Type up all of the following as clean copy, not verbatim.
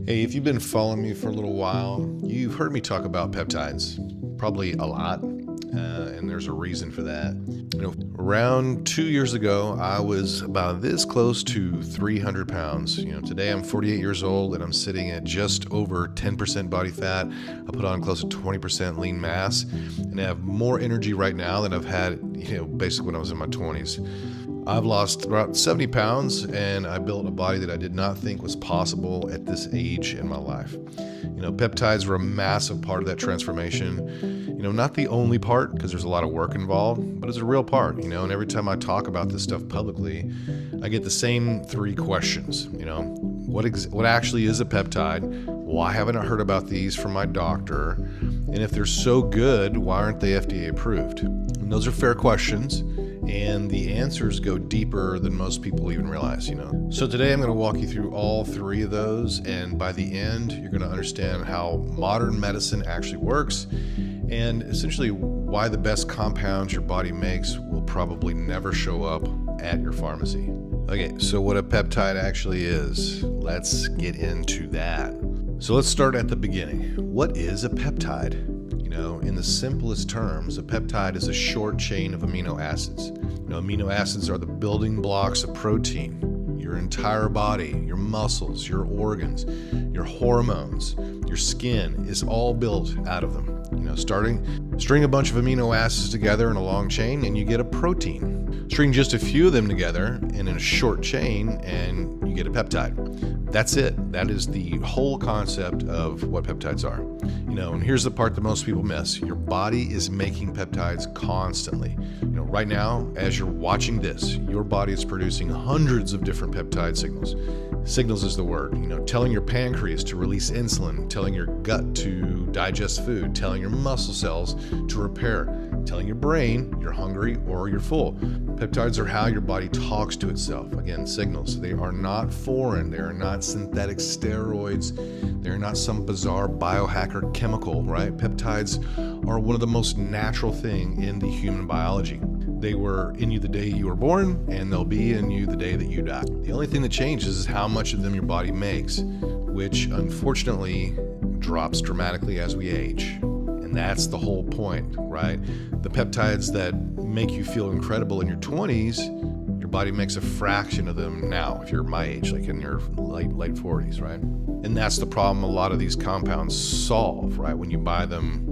Hey, if you've been following me for a little while, you've heard me talk about peptides, probably a lot, and there's a reason for that. Around 2 years ago, I was about this close to 300 pounds. Today I'm 48 years old and I'm sitting at just over 10% body fat. I put on close to 20% lean mass, and I have more energy right now than I've had, basically when I was in my 20s. I've lost about 70 pounds and I built a body that I did not think was possible at this age in my life. Peptides were a massive part of that transformation. Not the only part, because there's a lot of work involved, but it's a real part, and every time I talk about this stuff publicly, I get the same three questions. What actually is a peptide? Why haven't I heard about these from my doctor? And if they're so good, why aren't they FDA approved? And those are fair questions, and the answers go deeper than most people even realize, So today I'm going to walk you through all three of those, and by the end, you're going to understand how modern medicine actually works, and essentially why the best compounds your body makes will probably never show up at your pharmacy. Okay, so what a peptide actually is, let's get into that. So let's start at the beginning. What is a peptide? In the simplest terms, a peptide is a short chain of amino acids. Amino acids are the building blocks of protein. Your entire body, your muscles, your organs, your hormones, your skin is all built out of them. String a bunch of amino acids together in a long chain and you get a protein. String just a few of them together in a short chain and you get a peptide. That's it. That is the whole concept of what peptides are. And here's the part that most people miss. Your body is making peptides constantly. Right now, as you're watching this, your body is producing hundreds of different peptide signals. Signals is the word, telling your pancreas to release insulin, telling your gut to digest food, telling your muscle cells to repair, telling your brain you're hungry or you're full. Peptides are how your body talks to itself. Again, signals. They are not foreign. They are not synthetic steroids. They're not some bizarre biohacker chemical, right? Peptides are one of the most natural thing in the human biology. They were in you the day you were born, and they'll be in you the day that you die. The only thing that changes is how much of them your body makes, which unfortunately drops dramatically as we age. And that's the whole point, right? The peptides that make you feel incredible in your 20s, your body makes a fraction of them now, if you're my age, like in your late 40s, right? And that's the problem a lot of these compounds solve, right? When you buy them,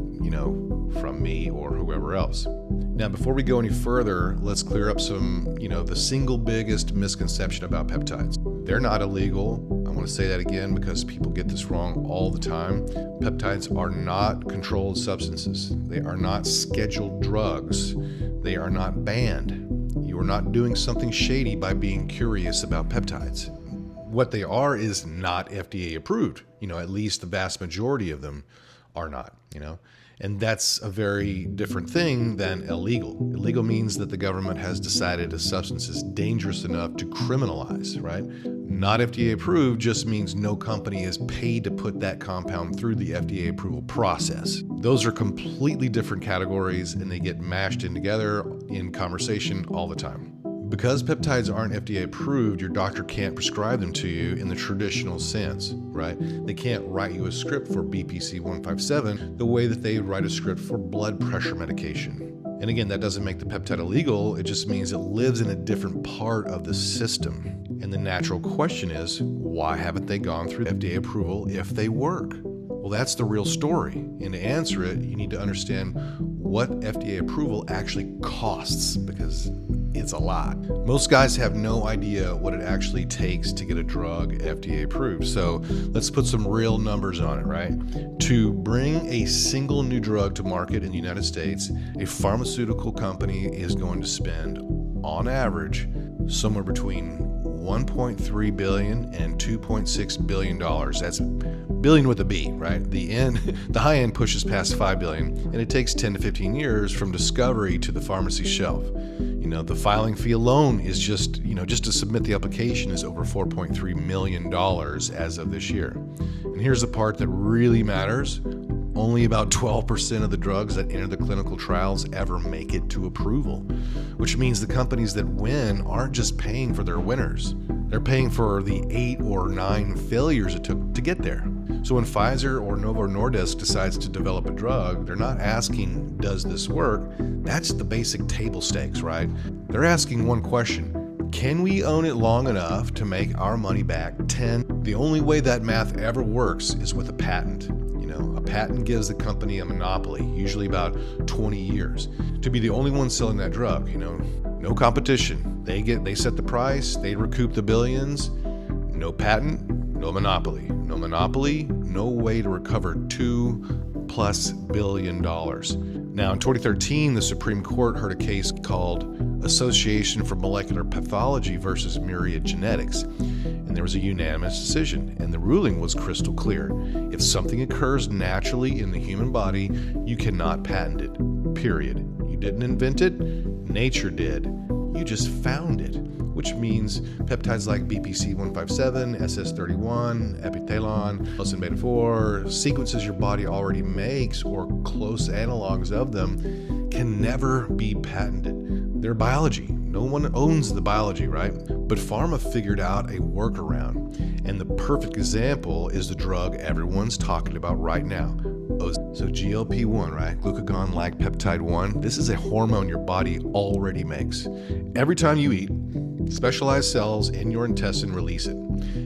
from me or whoever else. Now, before we go any further, let's clear up some, the single biggest misconception about peptides. They're not illegal. I want to say that again because people get this wrong all the time. Peptides are not controlled substances. They are not scheduled drugs. They are not banned. You are not doing something shady by being curious about peptides. What they are is not FDA approved. At least the vast majority of them are not, And that's a very different thing than illegal. Illegal means that the government has decided a substance is dangerous enough to criminalize, right? Not FDA approved just means no company is paid to put that compound through the FDA approval process. Those are completely different categories and they get mashed in together in conversation all the time. Because peptides aren't FDA approved, your doctor can't prescribe them to you in the traditional sense, right? They can't write you a script for BPC 157 the way that they write a script for blood pressure medication. And again, that doesn't make the peptide illegal, it just means it lives in a different part of the system. And the natural question is, why haven't they gone through FDA approval if they work? Well, that's the real story. And to answer it, you need to understand what FDA approval actually costs, because it's a lot. Most guys have no idea what it actually takes to get a drug FDA approved. So let's put some real numbers on it, right? To bring a single new drug to market in the United States, a pharmaceutical company is going to spend, on average, somewhere between $1.3 billion and $2.6 billion. That's billion with a B, right? The high end pushes past $5 billion, and it takes 10 to 15 years from discovery to the pharmacy shelf. The filing fee alone is just to submit the application is over $4.3 million as of this year. And here's the part that really matters. Only about 12% of the drugs that enter the clinical trials ever make it to approval, which means the companies that win aren't just paying for their winners. They're paying for the 8 or 9 failures it took to get there. So when Pfizer or Novo Nordisk decides to develop a drug, they're not asking, does this work? That's the basic table stakes, right? They're asking one question: can we own it long enough to make our money back 10? The only way that math ever works is with a patent. A patent gives the company a monopoly, usually about 20 years, to be the only one selling that drug. No competition. They set the price, they recoup the billions. No patent, no monopoly. No monopoly, no way to recover $2+ billion. Now, in 2013, the Supreme Court heard a case called Association for Molecular Pathology versus Myriad Genetics, and there was a unanimous decision, and the ruling was crystal clear. If something occurs naturally in the human body, you cannot patent it, period. You didn't invent it, nature did. You just found it, which means peptides like BPC-157, SS31, Epithalon, thymosin beta-4, sequences your body already makes or close analogs of them can never be patented. They're biology. No one owns the biology, right? But Pharma figured out a workaround, and the perfect example is the drug everyone's talking about right now. So GLP-1, right? Glucagon-like peptide 1. This is a hormone your body already makes. Every time you eat, specialized cells in your intestine release it.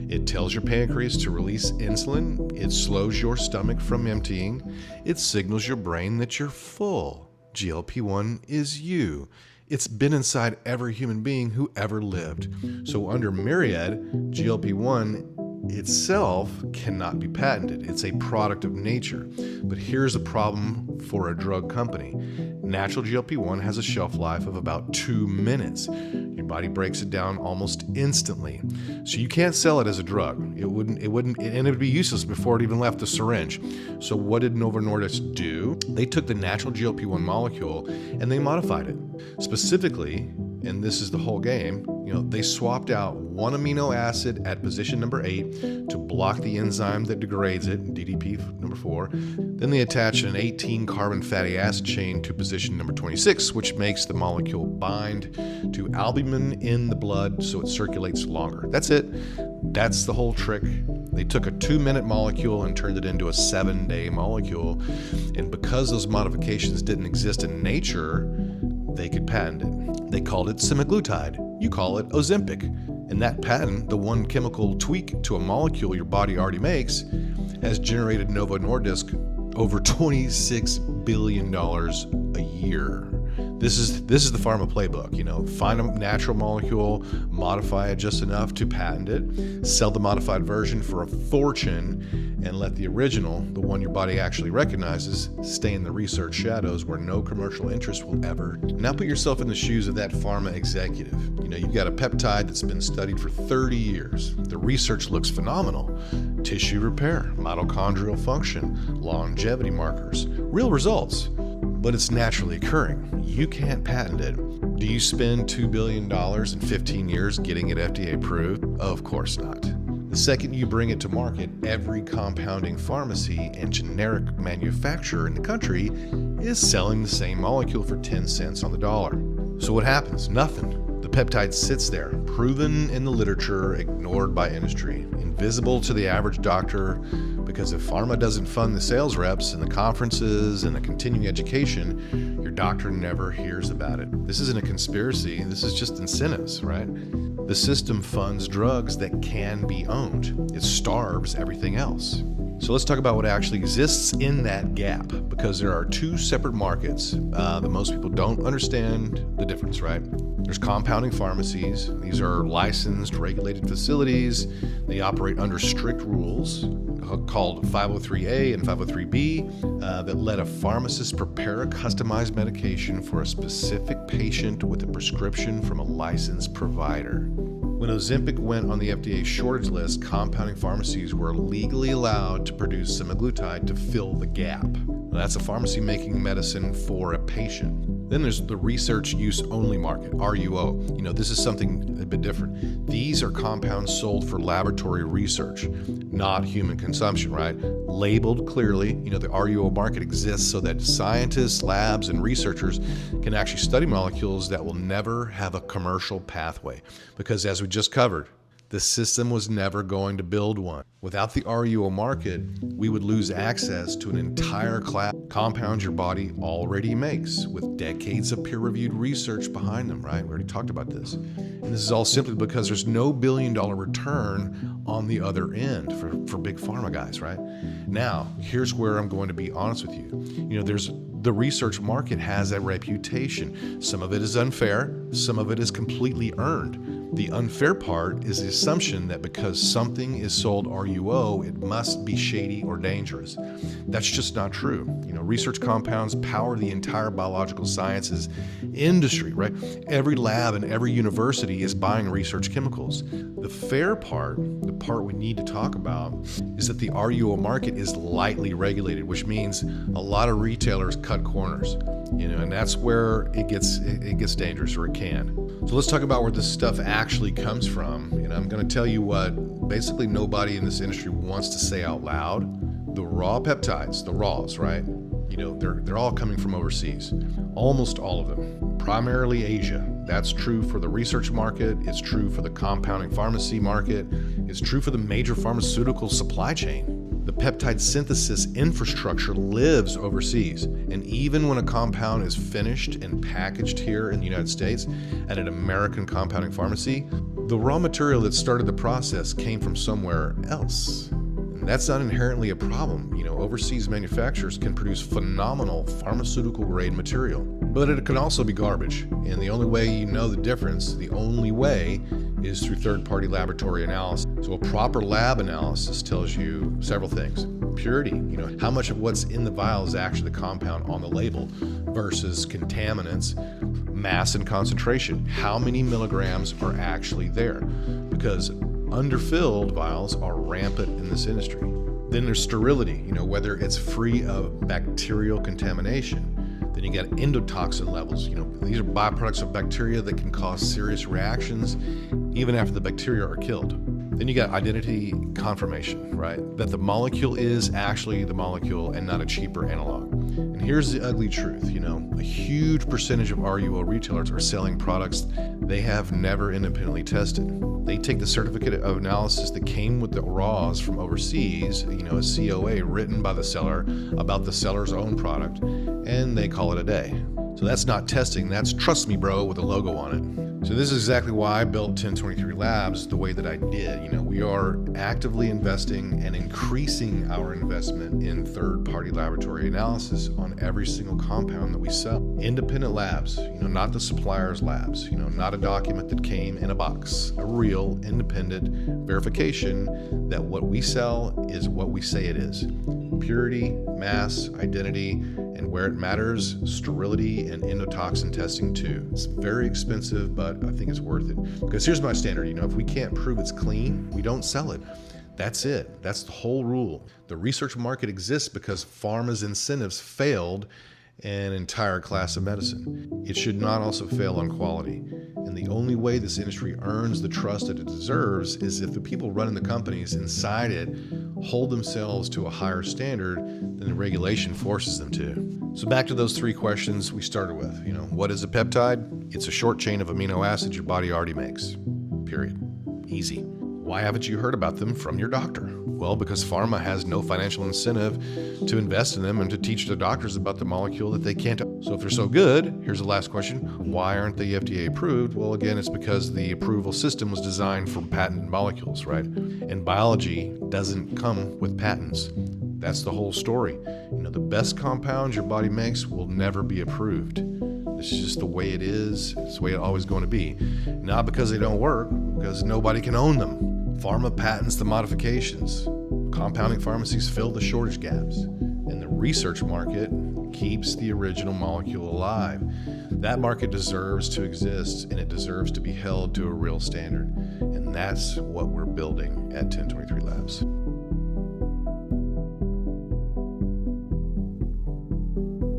It tells your pancreas to release insulin. It slows your stomach from emptying. It signals your brain that you're full. GLP-1 is you. It's been inside every human being who ever lived. So under Myriad, GLP-1 itself cannot be patented. It's a product of nature. But here's the problem for a drug company. Natural GLP-1 has a shelf life of about 2 minutes. Your body breaks it down almost instantly. So you can't sell it as a drug. It wouldn't, and it would be useless before it even left the syringe. So what did Novo Nordisk do? They took the natural GLP-1 molecule and they modified it. Specifically, and this is the whole game, they swapped out one amino acid at position number 8 to block the enzyme that degrades it, DDP number 4. Then they attached an 18 carbon fatty acid chain to position number 26, which makes the molecule bind to albumin in the blood so it circulates longer. That's it. That's the whole trick. They took a 2-minute molecule and turned it into a 7-day molecule. And because those modifications didn't exist in nature, they could patent it. They called it semaglutide. You call it Ozempic. And that patent, the one chemical tweak to a molecule your body already makes, has generated Novo Nordisk over $26 billion a year. This is the pharma playbook. Find a natural molecule, modify it just enough to patent it, sell the modified version for a fortune, and let the original, the one your body actually recognizes, stay in the research shadows where no commercial interest will ever. Now put yourself in the shoes of that pharma executive. You've got a peptide that's been studied for 30 years. The research looks phenomenal. Tissue repair, mitochondrial function, longevity markers, real results. But it's naturally occurring. You can't patent it. Do you spend $2 billion in 15 years getting it FDA approved? Of course not. The second you bring it to market, every compounding pharmacy and generic manufacturer in the country is selling the same molecule for 10 cents on the dollar. So what happens? Nothing. The peptide sits there, proven in the literature, ignored by industry, invisible to the average doctor, because if pharma doesn't fund the sales reps and the conferences and the continuing education, your doctor never hears about it. This isn't a conspiracy. This is just incentives, right? The system funds drugs that can be owned. It starves everything else. So let's talk about what actually exists in that gap, because there are 2 separate markets that most people don't understand the difference, right? There's compounding pharmacies. These are licensed, regulated facilities. They operate under strict rules called 503A and 503B that let a pharmacist prepare a customized medication for a specific patient with a prescription from a licensed provider. When Ozempic went on the FDA shortage list, compounding pharmacies were legally allowed to produce semaglutide to fill the gap. Now, that's a pharmacy making medicine for a patient. Then there's the research use only market, RUO. This is something a bit different. These are compounds sold for laboratory research, not human consumption, right? Labeled clearly. The RUO market exists so that scientists, labs, and researchers can actually study molecules that will never have a commercial pathway. Because as we just covered, The system was never going to build one. Without the RUO market, we would lose access to an entire class of compounds your body already makes with decades of peer-reviewed research behind them, right? We already talked about this. And this is all simply because there's no billion-dollar return on the other end for big pharma guys, right? Now, here's where I'm going to be honest with you. The research market has a reputation. Some of it is unfair, some of it is completely earned. The unfair part is the assumption that because something is sold RUO, it must be shady or dangerous. That's just not true. Research compounds power the entire biological sciences industry, right? Every lab and every university is buying research chemicals. The fair part, the part we need to talk about, is that the RUO market is lightly regulated, which means a lot of retailers cut corners, and that's where it gets dangerous, or it can. So let's talk about where this stuff actually comes from. I'm going to tell you what basically nobody in this industry wants to say out loud. The raw peptides, the raws, right? They're all coming from overseas. Almost all of them. Primarily Asia. That's true for the research market. It's true for the compounding pharmacy market. It's true for the major pharmaceutical supply chain. The peptide synthesis infrastructure lives overseas. And even when a compound is finished and packaged here in the United States at an American compounding pharmacy, the raw material that started the process came from somewhere else. And that's not inherently a problem. Overseas manufacturers can produce phenomenal pharmaceutical grade material, but it can also be garbage. And the only way you know the difference, the only way, is through third-party laboratory analysis. So a proper lab analysis tells you several things. Purity, how much of what's in the vial is actually the compound on the label versus contaminants, mass and concentration. How many milligrams are actually there? Because underfilled vials are rampant in this industry. Then there's sterility, whether it's free of bacterial contamination. Then you got endotoxin levels. These are byproducts of bacteria that can cause serious reactions even after the bacteria are killed. Then you got identity confirmation, right? That the molecule is actually the molecule and not a cheaper analog. And here's the ugly truth, a huge percentage of RUO retailers are selling products they have never independently tested. They take the certificate of analysis that came with the raws from overseas, a COA written by the seller about the seller's own product, and they call it a day. So that's not testing, that's trust me bro with a logo on it. So this is exactly why I built 1023 Labs the way that I did. We are actively investing and increasing our investment in third-party laboratory analysis on every single compound that we sell. Independent labs, not the supplier's labs, not a document that came in a box. A real independent verification that what we sell is what we say it is. Purity, mass, identity, and where it matters, sterility and endotoxin testing too. It's very expensive, but I think it's worth it. Because here's my standard, if we can't prove it's clean, we don't sell it. That's it. That's the whole rule. The research market exists because pharma's incentives failed an entire class of medicine. It should not also fail on quality. And the only way this industry earns the trust that it deserves is if the people running the companies inside it hold themselves to a higher standard than the regulation forces them to. So back to those three questions we started with. What is a peptide? It's a short chain of amino acids your body already makes. Period. Easy. Why haven't you heard about them from your doctor? Well, because pharma has no financial incentive to invest in them and to teach their doctors about the molecule that they can't. So if they're so good, here's the last question. Why aren't they FDA approved? Well, again, it's because the approval system was designed for patented molecules, right? And biology doesn't come with patents. That's the whole story. The best compounds your body makes will never be approved. It's just the way it is. It's the way it's always going to be. Not because they don't work, because nobody can own them. Pharma patents the modifications. Compounding pharmacies fill the shortage gaps. And the research market keeps the original molecule alive. That market deserves to exist, and it deserves to be held to a real standard. And that's what we're building at 1023 Labs.